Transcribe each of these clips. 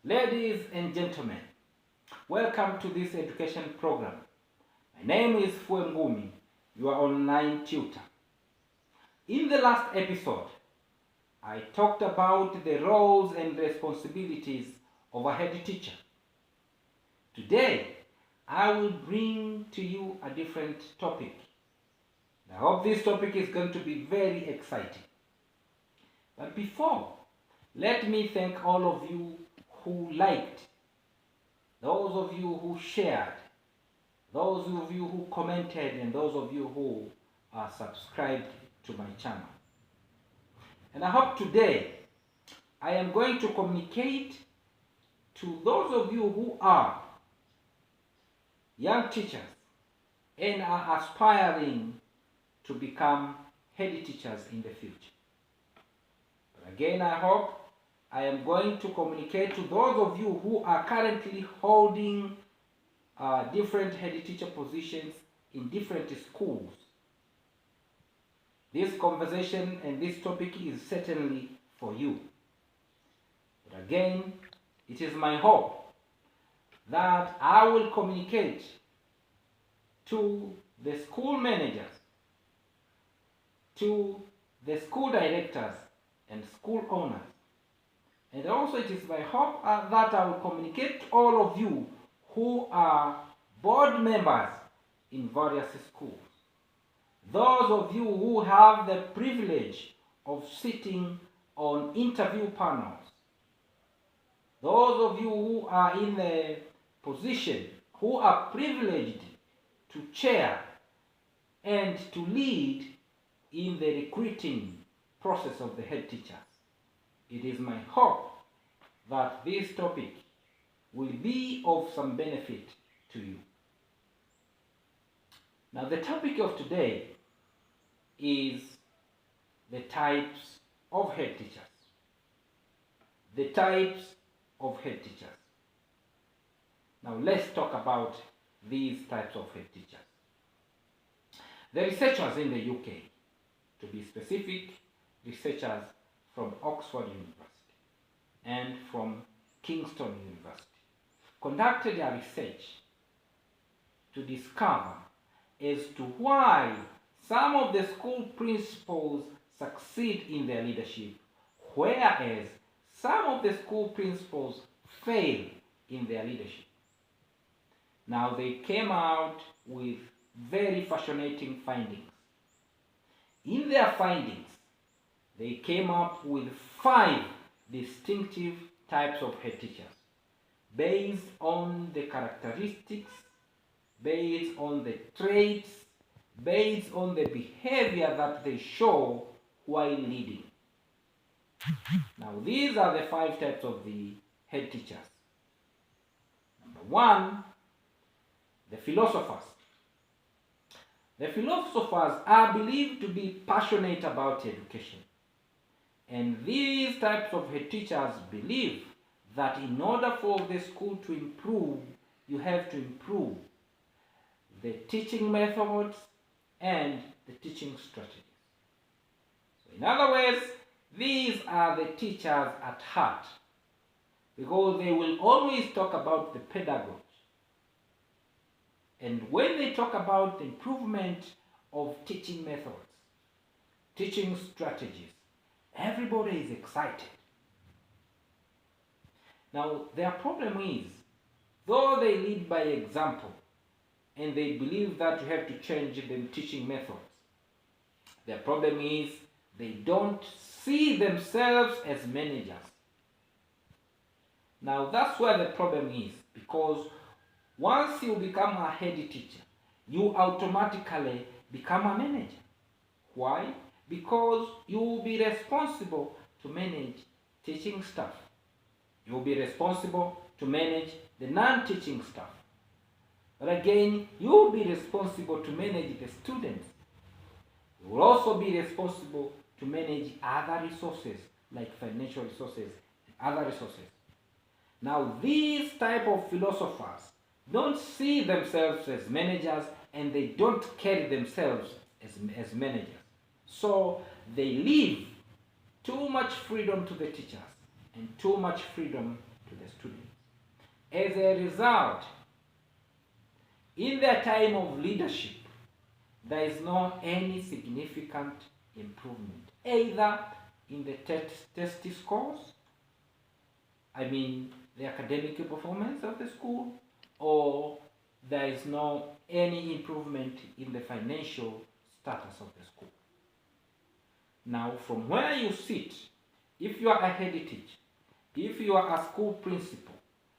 Ladies and gentlemen, welcome to this education program. My name is Fuengumi, your online tutor. In the last episode, I talked about the roles and responsibilities of a head teacher. Today, I will bring to you a different topic. I hope this topic is going to be very exciting. But before, let me thank all of you who liked, those of you who shared, those of you who commented, and those of you who are subscribed to my channel. And I hope today I am going to communicate to those of you who are young teachers and are aspiring to become head teachers in the future. But again, I hope I am going to communicate to those of you who are currently holding different head teacher positions in different schools. This conversation and this topic is certainly for you. But again, it is my hope that I will communicate to the school managers, to the school directors and school owners. And also it is my hope that I will communicate to all of you who are board members in various schools. Those of you who have the privilege of sitting on interview panels. Those of you who are in the position, who are privileged to chair and to lead in the recruiting process of the head teachers. It is my hope that this topic will be of some benefit to you. Now, the topic of today is the types of head teachers. The types of head teachers. Now, let's talk about these types of head teachers. The researchers in the UK, to be specific, researchers from Oxford University and from Kingston University, conducted a research to discover as to why some of the school principals succeed in their leadership, whereas some of the school principals fail in their leadership. Now, they came out with very fascinating findings. In their findings, they came up with 5 distinctive types of head teachers based on the characteristics, based on the traits, based on the behavior that they show while leading. Now, these are the 5 types of the head teachers. Number 1, the philosophers. The philosophers are believed to be passionate about education. And these types of head teachers believe that in order for the school to improve, you have to improve the teaching methods and the teaching strategies. So in other words, these are the teachers at heart, because they will always talk about the pedagogy. And when they talk about the improvement of teaching methods, teaching strategies, everybody is excited. Now, their problem is, though they lead by example, and they believe that you have to change the teaching methods, their problem is they don't see themselves as managers. Now, that's where the problem is, because once you become a head teacher, you automatically become a manager. Why? Because you will be responsible to manage teaching staff. You will be responsible to manage the non-teaching staff. But again, you will be responsible to manage the students. You will also be responsible to manage other resources, like financial resources and other resources. Now, these type of philosophers don't see themselves as managers, and they don't carry themselves as managers. So they leave too much freedom to the teachers and too much freedom to the students. As a result, in their time of leadership, there is no any significant improvement, either in the test scores, I mean the academic performance of the school, or there is no any improvement in the financial status of the school. Now, from where you sit, if you are a head teacher, if you are a school principal,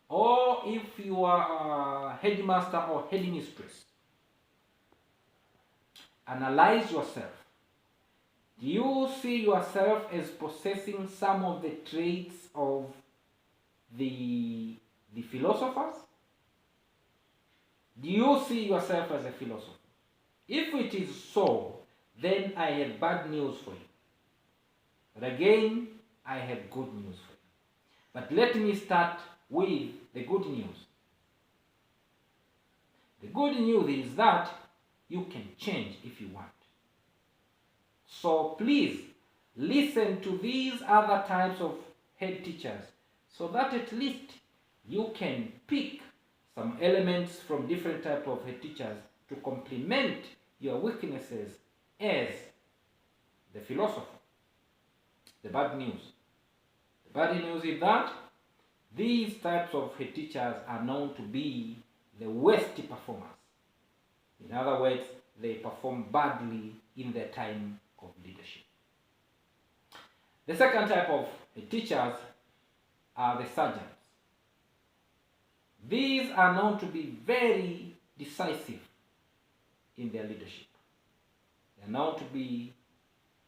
or if you are a headmaster or headmistress, analyze yourself. Do you see yourself as possessing some of the traits of the philosophers? Do you see yourself as a philosopher? If it is so, then I have bad news for you. But again, I have good news for you. But let me start with the good news. The good news is that you can change if you want. So please listen to these other types of head teachers so that at least you can pick some elements from different types of head teachers to complement your weaknesses as the philosopher. The bad news. The bad news is that these types of head teachers are known to be the worst performers. In other words, they perform badly in their time of leadership. The second type of teachers are the sergeants. These are known to be very decisive in their leadership. They are known to be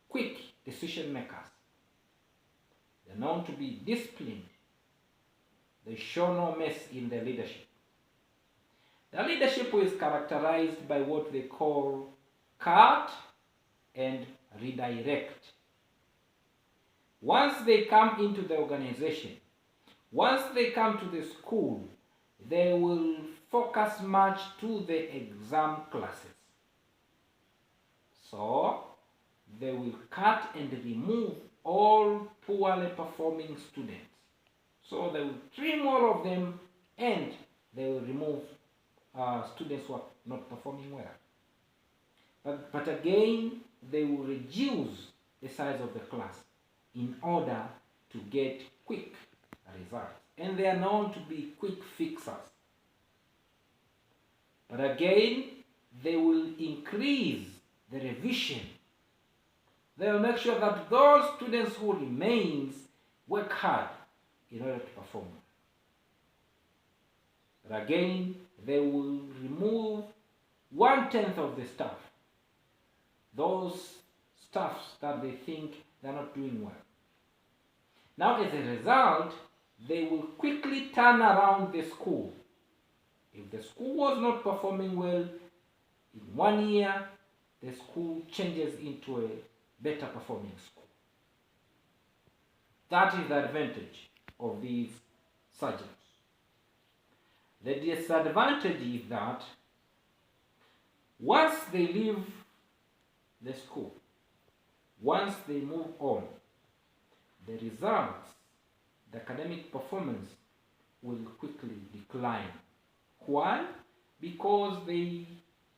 quick decision makers. They are known to be disciplined. They show no mess in their leadership. Their leadership is characterized by what they call cut and redirect. Once they come into the organization, once they come to the school, they will focus much to the exam classes. So, they will cut and remove all poorly performing students. So they will trim all of them and they will remove students who are not performing well. But again, they will reduce the size of the class in order to get quick results. And they are known to be quick fixers. But again, they will increase the revision. They will make sure that those students who remain work hard in order to perform. But again, they will remove 1/10 of the staff. Those staffs that they think they're not doing well. Now, as a result, they will quickly turn around the school. If the school was not performing well, in 1 year, the school changes into a better performing school. That is the advantage of these sergeants. The disadvantage is that once they leave the school, once they move on, the results, the academic performance will quickly decline. Why? Because they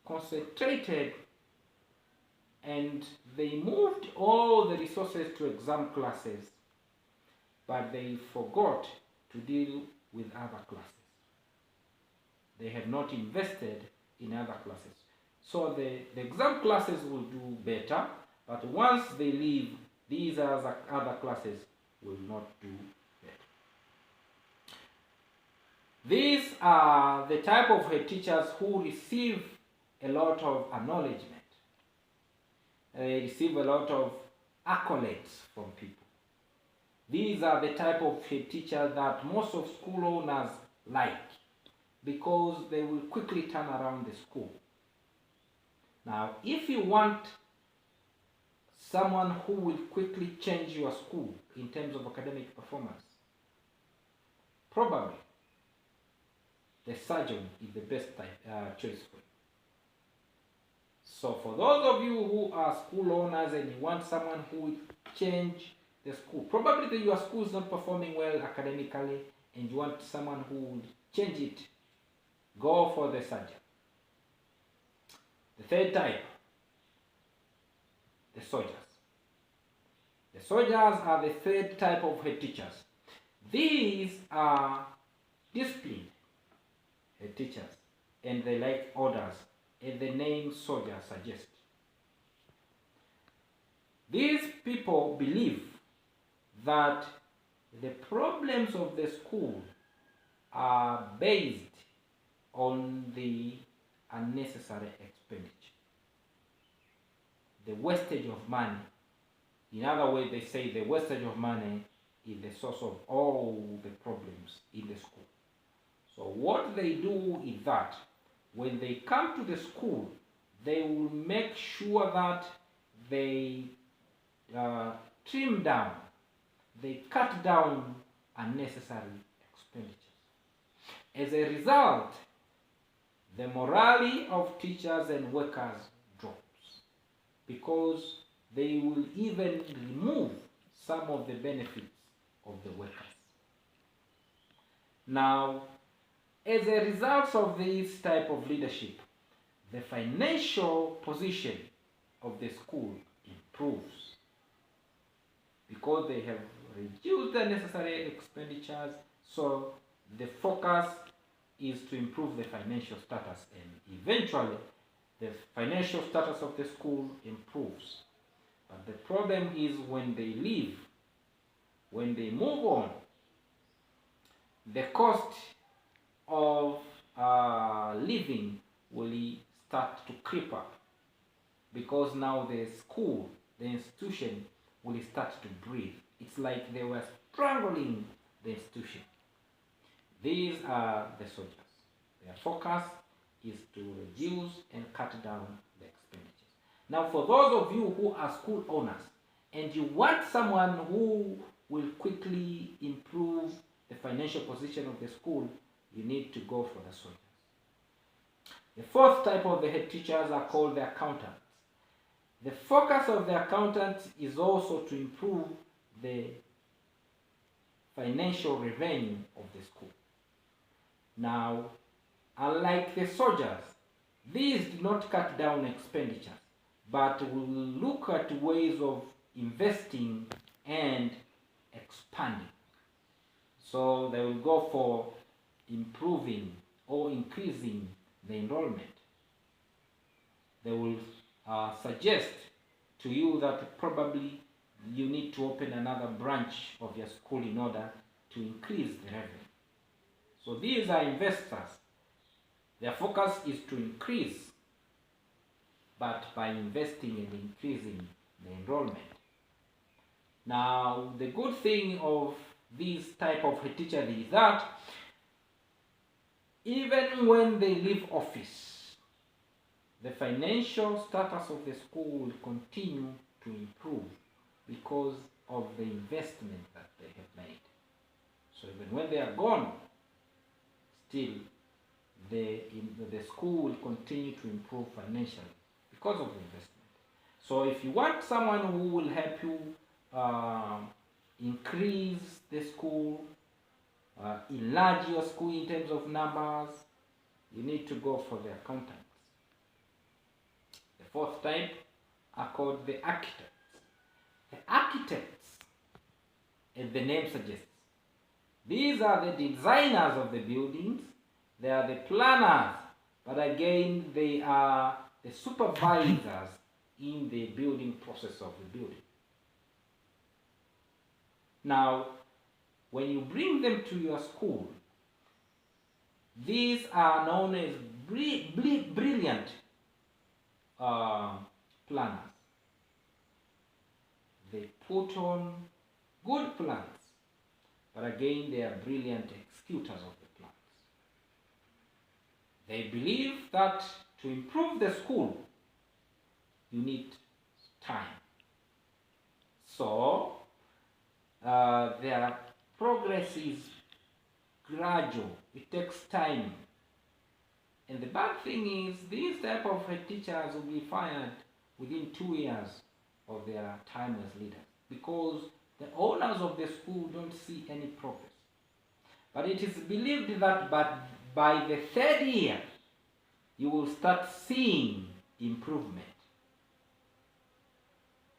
concentrated and they moved all the resources to exam classes, but they forgot to deal with other classes. They have not invested in other classes. So the exam classes will do better, but once they leave, these other classes will not do better. These are the type of head teachers who receive a lot of acknowledgement. They receive a lot of accolades from people. These are the type of head teachers that most of school owners like because they will quickly turn around the school. Now, if you want someone who will quickly change your school in terms of academic performance, probably the surgeon is the best choice for you. So for those of you who are school owners and you want someone who will change the school, probably your school is not performing well academically and you want someone who will change it, go for the sergeant. The third type, the soldiers. The soldiers are the third type of head teachers. These are disciplined head teachers, and they like orders, as the name soldier suggests. These people believe that the problems of the school are based on the unnecessary expenditure, the wastage of money. In other words, they say the wastage of money is the source of all the problems in the school. So what they do is that when they come to the school, they will make sure that they trim down, they cut down unnecessary expenditures. As a result, the morale of teachers and workers drops, because they will even remove some of the benefits of the workers. Now, as a result of this type of leadership, the financial position of the school improves, because they have reduced the necessary expenditures. So the focus is to improve the financial status, and eventually the financial status of the school improves. But the problem is when they leave, when they move on, the cost of living will start to creep up, because now the school, the institution, will start to breathe. It's like they were strangling the institution. These are the soldiers. Their focus is to reduce and cut down the expenditures. Now, for those of you who are school owners and you want someone who will quickly improve the financial position of the school, you need to go for the soldiers. The fourth type of the head teachers are called the accountants. The focus of the accountants is also to improve the financial revenue of the school. Now, unlike the soldiers, these do not cut down expenditures, but will look at ways of investing and expanding. So they will go for improving or increasing the enrollment. They will suggest to you that probably you need to open another branch of your school in order to increase the revenue. So these are investors. Their focus is to increase, but by investing and increasing the enrollment. Now, the good thing of this type of head teacher is that even when they leave office, the financial status of the school will continue to improve because of the investment that they have made. So even when they are gone, still the school will continue to improve financially because of the investment. So if you want someone who will help you increase the school, enlarge your school in terms of numbers, you need to go for the accountants. The fourth type are called the architects. The architects, as the name suggests, these are the designers of the buildings, they are the planners, but again they are the supervisors in the building process of the building. Now, when you bring them to your school, these are known as brilliant planners. They put on good plans, but again they are brilliant executors of the plans. They believe that to improve the school, you need time. So their progress is gradual. It takes time. And the bad thing is, these type of teachers will be fired within 2 years of their time as leaders, because the owners of the school don't see any progress. But it is believed that by the third year, you will start seeing improvement.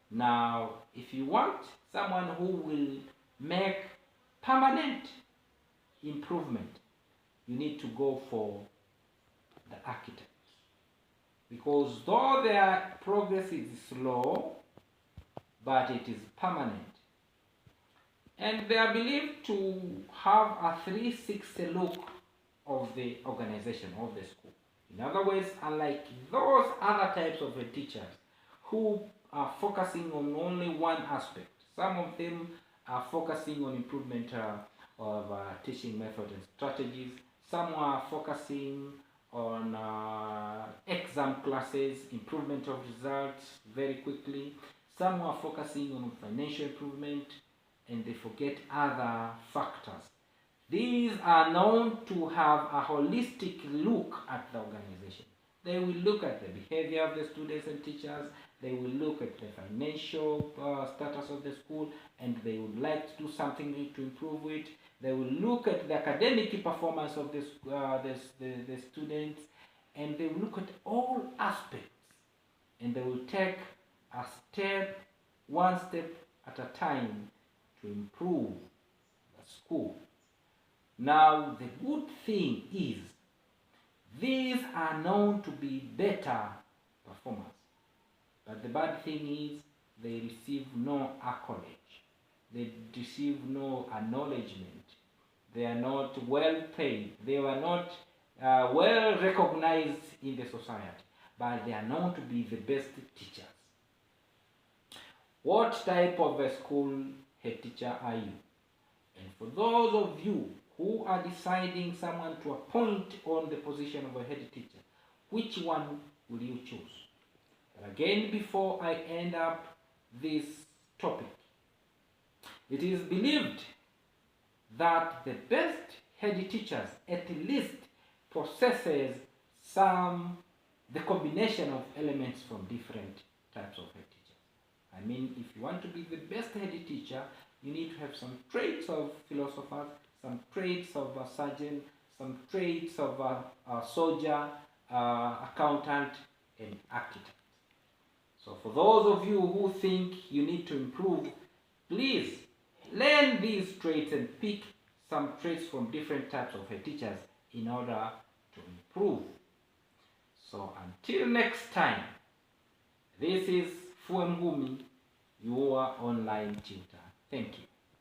Now, if you want someone who will make permanent improvement, you need to go for the architects. Because though their progress is slow, but it is permanent. And they are believed to have a 360 look of the organization of the school. In other words, unlike those other types of teachers who are focusing on only one aspect, some of them are focusing on improvement of teaching methods and strategies. Some are focusing on exam classes, improvement of results very quickly. Some are focusing on financial improvement, and they forget other factors. These are known to have a holistic look at the organization. They will look at the behavior of the students and teachers, they will look at the financial status of the school, and they would like to do something to improve it. They will look at the academic performance of the students, and they will look at all aspects, and they will take a step, one step at a time, to improve the school. Now, the good thing is, these are known to be better performers. But the bad thing is, they receive no accolade. They receive no acknowledgement. They are not well paid. They were not well recognized in the society. But they are known to be the best teachers. What type of a school head teacher are you? And for those of you who are deciding someone to appoint on the position of a head teacher, which one will you choose? But again, before I end up this topic, it is believed that the best head teachers at least possesses the combination of elements from different types of head teachers. I mean, if you want to be the best head teacher, you need to have some traits of philosophers, some traits of a surgeon, some traits of a soldier, accountant, and architect. So for those of you who think you need to improve, please learn these traits and pick some traits from different types of head teachers in order to improve. So until next time, this is Fuemgumi, your online tutor. Thank you.